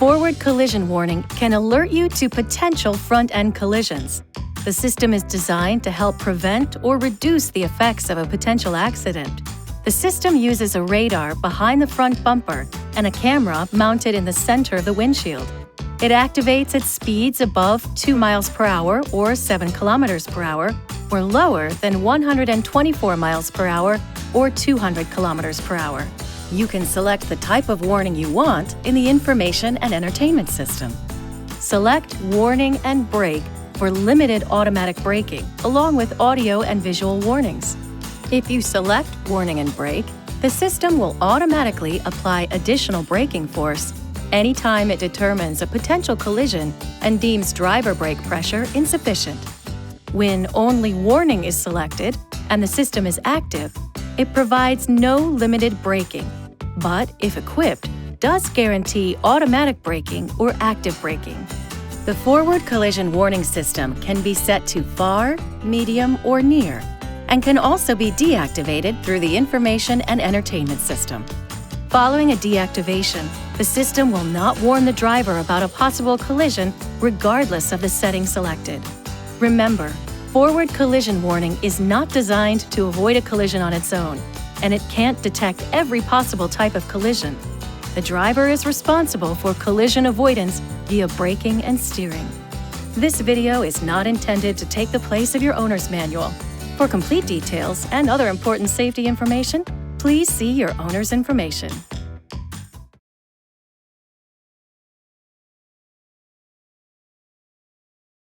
forward collision warning can alert you to potential front-end collisions. The system is designed to help prevent or reduce the effects of a potential accident. The system uses a radar behind the front bumper and a camera mounted in the center of the windshield. It activates at speeds above 2 miles per hour or 7 kilometers per hour, or lower than 124 miles per hour or 200 kilometers per hour. You can select the type of warning you want in the Information and Entertainment system. Select Warning and Brake for limited automatic braking, along with audio and visual warnings. If you select Warning and Brake, the system will automatically apply additional braking force anytime it determines a potential collision and deems driver brake pressure insufficient. When only Warning is selected and the system is active, it provides no limited braking, but if equipped, does guarantee automatic braking or active braking. The forward collision warning system can be set to far, medium, or near, and can also be deactivated through the Information and Entertainment system. Following a deactivation, the system will not warn the driver about a possible collision regardless of the setting selected. Remember, forward collision warning is not designed to avoid a collision on its own, and it can't detect every possible type of collision. The driver is responsible for collision avoidance via braking and steering. This video is not intended to take the place of your owner's manual. For complete details and other important safety information, please see your owner's information.